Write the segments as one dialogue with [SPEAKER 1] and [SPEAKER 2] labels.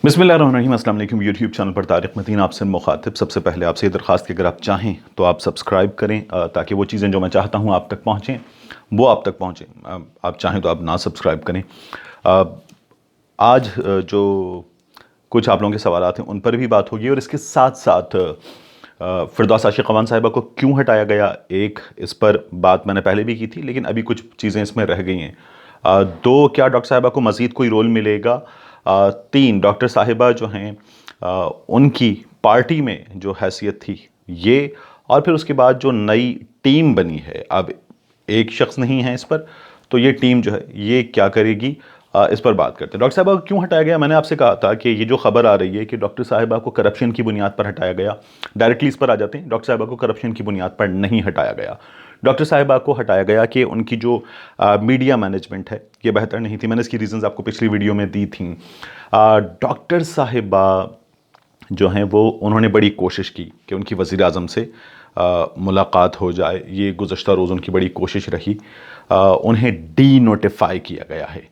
[SPEAKER 1] बिस्मिल्लाहिर्रहमानिर्रहीम। अस्सलाम वालेकुम। यूट्यूब चैनल पर तारिक मतीन आपसे मुखातिब। सबसे पहले आपसे ये दरख्वास्त कि अगर आप चाहें तो आप सब्सक्राइब करें ताकि वो चीज़ें जो मैं चाहता हूँ आप तक पहुँचें, वो आप तक पहुँचें। आप चाहें तो आप ना सब्सक्राइब करें। आज जो कुछ आप लोगों के सवालात हैं उन पर भी बात होगी और इसके साथ साथ फिरदौस आशिक़ अवान साहिबा को क्यों हटाया गया, एक इस पर बात मैंने पहले भी की थी, लेकिन अभी कुछ चीज़ें इसमें रह गई हैं। दो, क्या डॉक्टर साहिबा को मज़ीद कोई रोल मिलेगा। तीन, डॉक्टर साहिबा जो हैं उनकी पार्टी में जो हैसियत थी ये, और फिर उसके बाद जो नई टीम बनी है, अब एक शख्स नहीं है इस पर, तो ये टीम जो है ये क्या करेगी, इस पर बात करते हैं। डॉक्टर साहिबा को क्यों हटाया गया, मैंने आपसे कहा था कि ये जो खबर आ रही है कि डॉक्टर साहिबा को करप्शन की बुनियाद पर हटाया गया, डायरेक्टली इस पर आ जाते हैं। डॉक्टर साहिबा को करप्शन की बुनियाद पर नहीं हटाया गया। डॉक्टर साहिबा को हटाया गया कि उनकी जो मीडिया मैनेजमेंट है ये बेहतर नहीं थी। मैंने इसकी रीजंस आपको पिछली वीडियो में दी थी। डॉक्टर साहिबा जो हैं वो उन्होंने बड़ी कोशिश की कि उनकी वज़ीर आज़म से मुलाकात हो जाए। ये गुज़श्ता रोज़ उनकी बड़ी कोशिश रही। उन्हें डी नोटिफाई किया गया है।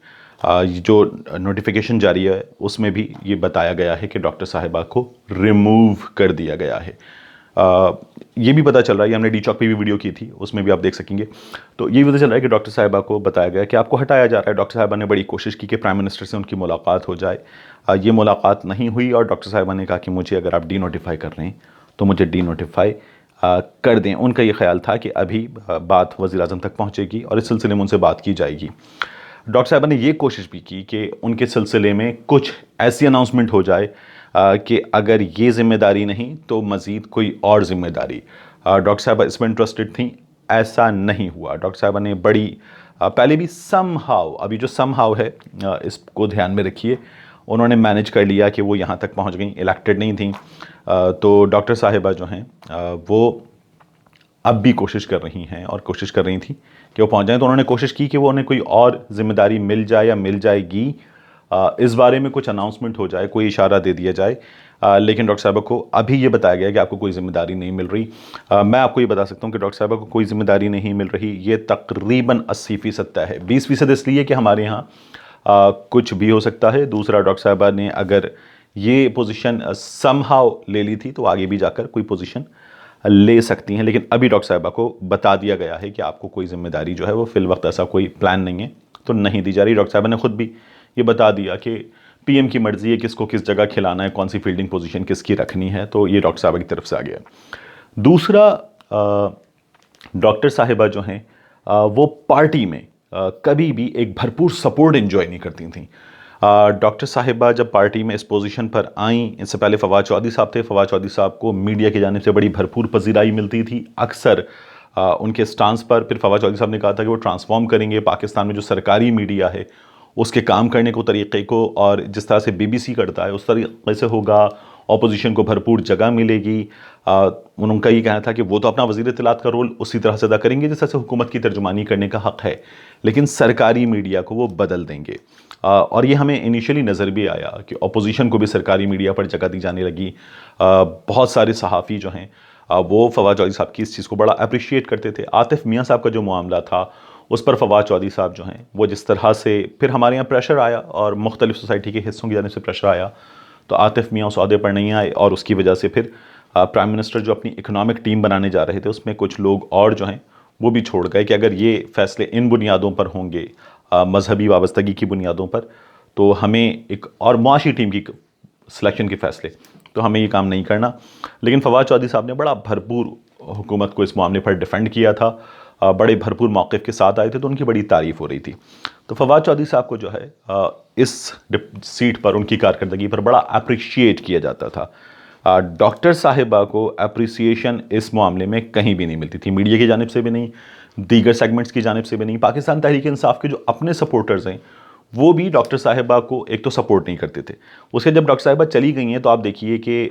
[SPEAKER 1] जो नोटिफिकेशन जारी है उसमें भी ये बताया गया है कि डॉक्टर साहिबा को रिमूव कर दिया गया है। ये भी पता चल रहा है, ये हमने डी चौक पे भी वीडियो की थी, उसमें भी आप देख सकेंगे। तो ये भी पता चल रहा है कि डॉक्टर साहिबा को बताया गया कि आपको हटाया जा रहा है। डॉक्टर साहिबा ने बड़ी कोशिश की कि प्राइम मिनिस्टर से उनकी मुलाकात हो जाए। ये मुलाकात नहीं हुई और डॉक्टर साहिबा ने कहा कि मुझे अगर आप डी नोटिफाई कर रहे हैं तो मुझे डी नोटिफाई कर दें। उनका ये ख्याल था कि अभी बात वज़ीर आज़म तक पहुँचेगी और इस सिलसिले में उनसे बात की जाएगी। डॉक्टर साहिबा ने ये कोशिश भी की कि उनके सिलसिले में कुछ ऐसी अनाउंसमेंट हो जाए कि अगर ये ज़िम्मेदारी नहीं तो मज़ीद कोई और ज़िम्मेदारी। डॉक्टर साहिबा इसमें इंटरेस्टेड थी, ऐसा नहीं हुआ। डॉक्टर साहिबा ने बड़ी पहले भी समहाउ, अभी जो समहाउ है इसको ध्यान में रखिए, उन्होंने मैनेज कर लिया कि वो यहाँ तक पहुँच गई, इलेक्टेड नहीं थी। तो डॉक्टर साहिबा जो हैं वो अब भी कोशिश कर रही हैं और कोशिश कर रही थी कि वो पहुंच जाएं। तो उन्होंने कोशिश की कि वो उन्हें कोई और जिम्मेदारी मिल जाए या मिल जाएगी, इस बारे में कुछ अनाउंसमेंट हो जाए, कोई इशारा दे दिया जाए। लेकिन डॉक्टर साहिबा को अभी ये बताया गया कि आपको कोई जिम्मेदारी नहीं मिल रही। मैं आपको ये बता सकता हूँ कि डॉक्टर साहिबा को कोई जिम्मेदारी नहीं मिल रही। ये तकरीबन 80% तय है। 20% इसलिए कि हमारे यहाँ कुछ भी हो सकता है। दूसरा, डॉक्टर साहिबा ने अगर ये पोजीशन समहाउ ले ली थी तो आगे भी जाकर कोई पोजीशन ले सकती हैं। लेकिन अभी डॉक्टर साहिबा को बता दिया गया है कि आपको कोई जिम्मेदारी जो है वो फिल वक्त, ऐसा कोई प्लान नहीं है तो नहीं दी जा रही। डॉक्टर साहिबा ने खुद भी ये बता दिया कि पीएम की मर्जी है किसको किस जगह खिलाना है, कौन सी फील्डिंग पोजीशन किसकी रखनी है। तो ये डॉक्टर साहिबा की तरफ से आ गया। दूसरा, डॉक्टर साहिबा जो हैं वो पार्टी में कभी भी एक भरपूर सपोर्ट एंजॉय नहीं करती थी। डॉक्टर साहिबा जब पार्टी में इस पोजीशन पर आईं, इससे पहले फवाद चौधरी साहब थे। फवाद चौधरी साहब को मीडिया की जानिब से बड़ी भरपूर पजीराई मिलती थी अक्सर उनके स्टांस पर। फिर फवाद चौधरी साहब ने कहा था कि वो ट्रांसफॉर्म करेंगे पाकिस्तान में जो सरकारी मीडिया है उसके काम करने को, तरीक़े को, और जिस तरह से BBC करता है उस तरीके से होगा। ऑपोजिशन को भरपूर जगह मिलेगी। उनका ये कहना था कि वो तो अपना वज़ीर इत्तलात का रोल उसी तरह से अदा करेंगे जिस तरह से हुकूमत की तर्जुमानी करने का हक़ है, लेकिन सरकारी मीडिया को वो बदल देंगे। और ये हमें इनिशियली नज़र भी आया कि अपोजिशन को भी सरकारी मीडिया पर जगह दी जाने लगी। बहुत सारे सहाफ़ी जो हैं वो फवाद चौधरी साहब की इस चीज़ को बड़ा अप्रिशिएट करते थे। आतिफ़ मियाँ साहब का जो मामला था उस पर फवाद चौधरी साहब जो हैं वो जिस तरह से, फिर हमारे यहाँ प्रेशर आया और मुख्तलिफ सोसाइटी के हिस्सों की जानिब से प्रेशर आया, तो आतिफ़ मियाँ उस अहदे पर नहीं आए और उसकी वजह से फिर प्राइम मिनिस्टर जो अपनी इकनॉमिक टीम बनाने जा रहे थे उसमें कुछ लोग और जो हैं वो भी छोड़ गए कि अगर ये फ़ैसले इन बुनियादों पर होंगे, मजहबी वाबस्तगी की बुनियादों पर, तो हमें एक और मुआशी टीम की सिलेक्शन के फ़ैसले, तो हमें ये काम नहीं करना। लेकिन फवाद चौधरी साहब ने बड़ा भरपूर हुकूमत को इस मामले पर डिफेंड किया था, बड़े भरपूर मौक़िफ़ के साथ आए थे, तो उनकी बड़ी तारीफ़ हो रही थी। तो फवाद चौधरी साहब को जो है इस सीट पर, उनकी कारकर्दगी पर बड़ा अप्रिशिएट किया जाता था। डॉक्टर साहिबा को अप्रिसिएशन इस मामले में कहीं भी नहीं मिलती थी, मीडिया की जानिब से भी नहीं, दीगर सेगमेंट्स की जानिब से भी नहीं। पाकिस्तान तहरीक इंसाफ के जो अपने सपोर्टर्स हैं वो भी डॉक्टर साहिबा को एक तो सपोर्ट नहीं करते थे। उसके जब डॉक्टर साहिबा चली गई हैं तो आप देखिए कि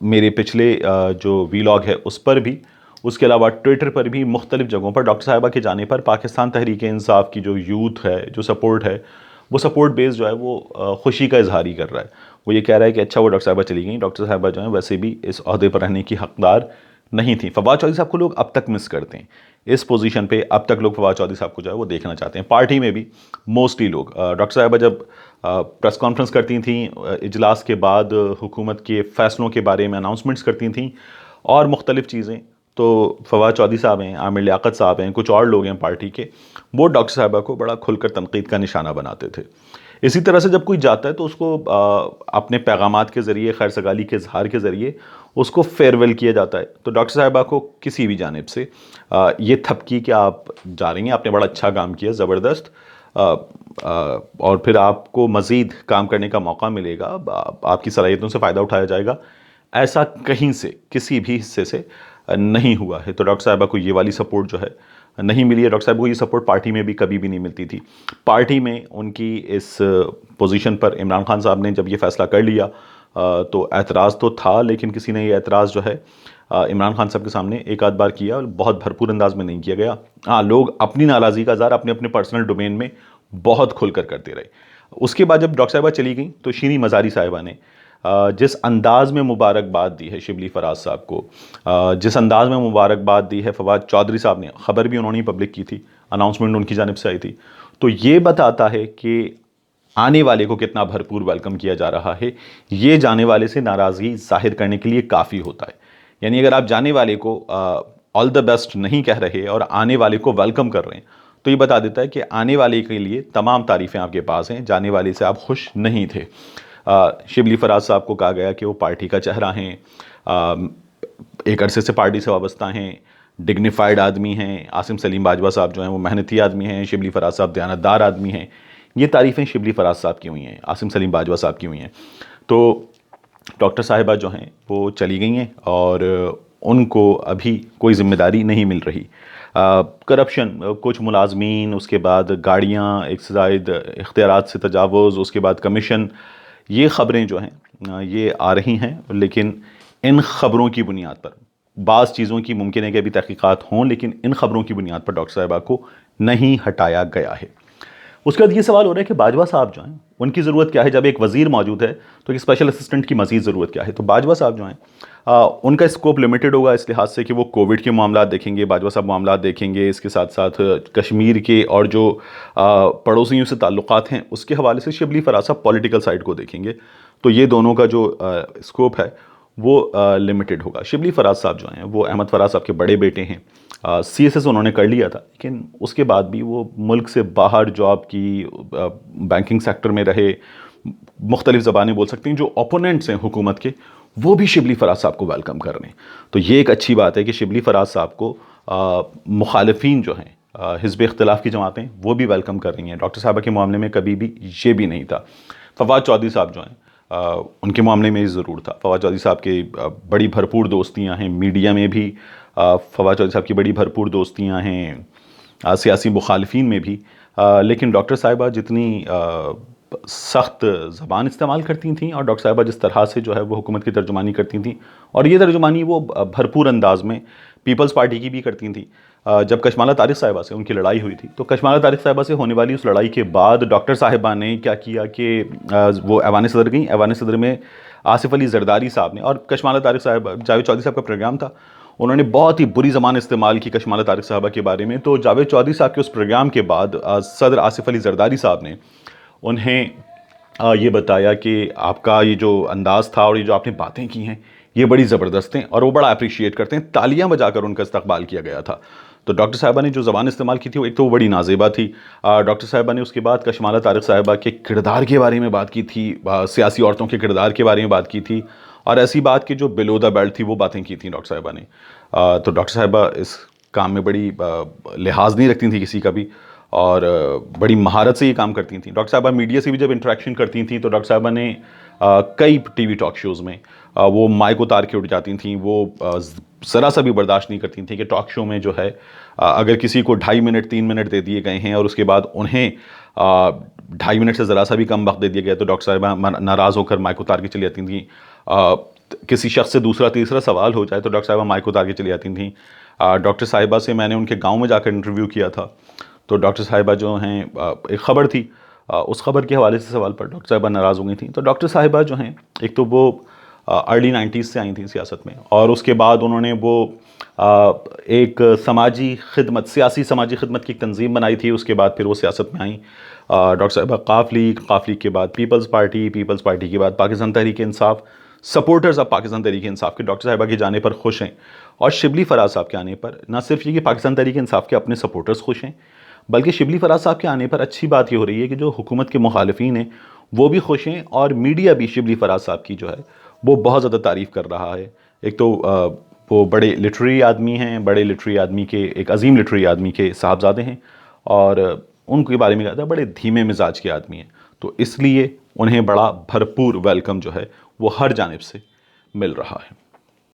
[SPEAKER 1] मेरे पिछले जो वीलॉग है उस पर भी, उसके अलावा ट्विटर पर भी, मुख्तलिफ जगहों पर डॉक्टर साहिबा के जाने पर पाकिस्तान तहरीक इंसाफ की जो यूथ है, जो सपोर्ट है, वो सपोर्ट बेस जो है वो खुशी का इजहार ही कर रहा है। वो ये कह रहा है कि अच्छा वो डॉक्टर साहिबा चली गई, डॉक्टर साहिबा जो है वैसे भी इस अहदे पर रहने की हकदार नहीं थी। फवाद चौधरी साहब को लोग अब तक मिस करते हैं, इस पोजीशन पे अब तक लोग फवाद चौधरी साहब को जो है वो देखना चाहते हैं। पार्टी में भी मोस्टली लोग डॉक्टर साहिबा जब प्रेस कॉन्फ्रेंस करती थी, इजलास के बाद हुकूमत के फ़ैसलों के बारे में अनाउंसमेंट्स करती थी और मुख्तलिफ़ चीज़ें, तो फवाद चौधरी साहब हैं, आमिर लियाकत साहब हैं, कुछ और लोग हैं पार्टी के, वो डॉक्टर साहिबा को बड़ा खुलकर तनकीद का निशाना बनाते थे। इसी तरह से जब कोई जाता है तो उसको अपने पैगामात के ज़रिए, खैर सगाली के इजहार के ज़रिए उसको फेयरवेल किया जाता है। तो डॉक्टर साहिबा को किसी भी जानिब से ये थपकी कि आप जा रही हैं, आपने बड़ा अच्छा काम किया, ज़बरदस्त, और फिर आपको मज़ीद काम करने का मौका मिलेगा, आपकी सलाहियतों से फ़ायदा उठाया जाएगा, ऐसा कहीं से किसी भी हिस्से से नहीं हुआ है। तो डॉक्टर साहिबा को ये वाली सपोर्ट जो है नहीं मिली है। डॉक्टर साहब को ये सपोर्ट पार्टी में भी कभी भी नहीं मिलती थी। पार्टी में उनकी इस पोजीशन पर इमरान खान साहब ने जब ये फ़ैसला कर लिया तो एतराज़ तो था, लेकिन किसी ने ये एतराज़ जो है इमरान खान साहब के सामने एक आध बार किया, बहुत भरपूर अंदाज में नहीं किया गया। हाँ, लोग अपनी नाराज़गी का इज़हार अपने अपने पर्सनल डोमेन में बहुत खुलकर करते रहे। उसके बाद जब डॉक्टर साहिबा चली गई तो शीरी मज़ारी साहिबा ने जिस अंदाज़ में मुबारकबाद दी है शिबली फराज साहब को, जिस अंदाज़ में मुबारकबाद दी है फवाद चौधरी साहब ने, ख़बर भी उन्होंने पब्लिक की थी, अनाउंसमेंट उनकी जानिब से आई थी, तो ये बताता है कि आने वाले को कितना भरपूर वेलकम किया जा रहा है। ये जाने वाले से नाराज़गी ज़ाहिर करने के लिए काफ़ी होता है। यानी अगर आप जाने वाले को ऑल द बेस्ट नहीं कह रहे और आने वाले को वेलकम कर रहे हैं, तो ये बता देता है कि आने वाले के लिए तमाम तारीफ़ें आपके पास हैं, जाने वाले से आप खुश नहीं थे। शिबली फराज साहब को कहा गया कि वो पार्टी का चेहरा हैं, एक अरसे से पार्टी से वाबस्ता हैं, डिग्निफाइड आदमी हैं। आसिम सलीम बाजवा साहब जो हैं वो मेहनती आदमी हैं, शिबली फराज साहब दयानतदार आदमी हैं। ये तारीफ़ें शिबली फराज साहब की हुई हैं, आसिम सलीम बाजवा साहब की हुई हैं। तो डॉक्टर साहिबा जो हैं वो चली गई हैं और उनको अभी कोई ज़िम्मेदारी नहीं मिल रही। करप्शन, कुछ मुलाजमीन, उसके बाद गाड़ियाँ, एक से ज़ायद इख्तियारात से तजावुज़, उसके बाद कमीशन, ये ख़बरें जो हैं ये आ रही हैं, लेकिन इन ख़बरों की बुनियाद पर बाज़ चीज़ों की मुमकिन है कि अभी तहकीकात हों, लेकिन इन ख़बरों की बुनियाद पर डॉक्टर साहिबा को नहीं हटाया गया है। उसके बाद ये सवाल हो रहा है कि बाजवा साहब जो हैं उनकी ज़रूरत क्या है? जब एक वज़ीर मौजूद है तो एक स्पेशल असिस्टेंट की मज़ीद ज़रूरत क्या है? तो बाजवा साहब जो हैं उनका स्कोप लिमिटेड होगा इस लिहाज से कि वो कोविड के मामला देखेंगे, बाजवा साहब मामला देखेंगे, इसके साथ साथ कश्मीर के और जो पड़ोसियों से ताल्लुकात हैं उसके हवाले से शिबली फराज साहब पॉलिटिकल साइड को देखेंगे। तो ये दोनों का जो स्कोप है वो लिमिटेड होगा। शिबली फराज साहब जो हैं वो अहमद फराज साहब के बड़े बेटे हैं। CSS उन्होंने कर लिया था, लेकिन उसके बाद भी वो मुल्क से बाहर जॉब की, बैंकिंग सेक्टर में रहे, मुख्तलिफ ज़बानें बोल सकते हैं। जो ओपोनेंट्स हैं हुकूमत के वो भी शिबली फराज साहब को वेलकम कर रहे हैं। तो ये एक अच्छी बात है कि शिबली फराज साहब को मुखालिफिन जो हैं हिज़्ब इख्तिलाफ़ की जमातें वो भी वेलकम कर रही हैं। डॉक्टर साहबा के मामले में कभी भी ये भी नहीं था। फवाद चौधरी साहब जो हैं उनके मामले में ज़रूर था। फवाद चौधरी साहब के बड़ी भरपूर दोस्तियाँ हैं, मीडिया में भी फवाद चौधरी साहब की बड़ी भरपूर दोस्तियाँ हैं, सियासी मुखालिफिन में भी। लेकिन डॉक्टर साहिबा जितनी सख्त ज़बान इस्तेमाल करती थी और डॉक्टर साहिबा जिस तरह से जो है वो हुकूमत की तर्जुमानी करती थी, और ये तर्जुमानी वो भरपूर अंदाज में पीपल्स पार्टी की भी करती थी। जब कशमाला तारिक साहिबा से उनकी लड़ाई हुई थी तो कशमाला तारिक साहिबा से होने वाली उस लड़ाई के बाद डॉक्टर साहिबा ने क्या किया कि वो ऐवान सदर गई। ऐवान सदर में आसिफ अली जरदारी साहब ने, और कशमाला तारिक साहब, जावेद चौधरी साहब का प्रोग्राम था, उन्होंने बहुत ही बुरी ज़बान इस्तेमाल की कशमाला तारिक साहबा के बारे में। तो जावेद चौधरी साहब के उस प्रोग्राम के बाद सदर आसिफ अली जरदारी साहब ने उन्हें ये बताया कि आपका ये जो अंदाज़ था और ये जो आपने बातें की हैं ये बड़ी ज़बरदस्त हैं, और वो बड़ा अप्रिशिएट करते हैं। तालियां बजाकर उनका इस्तकबाल किया गया था। तो डॉक्टर साहिबा ने जो ज़बान इस्तेमाल की थी वो एक तो वो बड़ी नाजेबा थी। डॉक्टर साहिबा ने उसके बाद कशमाला तारिक साहिबा के किरदार के बारे में बात की थी, सियासी औरतों के किरदार के बारे में बात की थी, और ऐसी बात की जो बिलो द बेल्ट थी वो बातें की थी डॉक्टर साहिबा ने। तो डॉक्टर साहिबा इस काम में बड़ी लिहाज नहीं रखती थी किसी का भी, और बड़ी महारत से ये काम करती थी। डॉक्टर साहिबा मीडिया से भी जब इंटरेक्शन करती थी तो डॉक्टर साहिबा ने कई टीवी टॉक शोज़ में वो माइक उतार के उठ जाती थी। वो ज़रा सा भी बर्दाश्त नहीं करती थी कि टॉक शो में जो है अगर किसी को 2.5 मिनट 3 मिनट दे दिए गए हैं और उसके बाद उन्हें 2.5 मिनट से ज़रा सा भी कम वक्त दे दिया गया तो डॉक्टर साहिबा नाराज़ होकर माइक उतार के चली जाती थी। किसी शख्स से दूसरा तीसरा सवाल हो जाए तो डॉक्टर साहिबा माइक उतार के चली जाती थी। डॉक्टर साहिबा से मैंने उनके गाँव में जाकर इंटरव्यू किया था, तो डॉक्टर साहिबा जो हैं एक ख़बर थी, उस ख़बर के हवाले से सवाल पर डॉक्टर साहिबा नाराज़ हो गई थी। तो डॉक्टर साहिबा जो हैं एक तो वो अर्ली 90s से आई थी सियासत में, और उसके बाद उन्होंने वो एक समाजी खिदमत, सियासी समाजी खिदमत की एक तंजीम बनाई थी। उसके बाद फिर वो सियासत में आई। डॉक्टर साहिबा काफ लीग के बाद पीपल्स पार्टी के बाद पाकिस्तान तहरीक इंसाफ। सपोर्टर्स अब पाकिस्तान तहरीक इंसाफ के डॉक्टर साहिबा के जाने पर खुश हैं, और शिबली फराज साहब के आने पर ना सिर्फ ये कि पाकिस्तान तहरीक इंसाफ के अपने सपोर्टर्स खुश हैं, बल्कि शिबली फराज साहब के आने पर अच्छी बात ये हो रही है कि जो हुकूमत के मुखालिफिन हैं वो भी खुश हैं, और मीडिया भी शिबली फराज साहब की जो है वो बहुत ज़्यादा तारीफ़ कर रहा है। एक तो वो बड़े लिटरेरी आदमी हैं, बड़े लिटरेरी आदमी के, एक अजीम लिटरेरी आदमी के साहबजादे हैं, और उनके बारे में कहता है बड़े धीमे मिजाज के आदमी हैं। तो इसलिए उन्हें बड़ा भरपूर वेलकम जो है वो हर जानिब से मिल रहा है।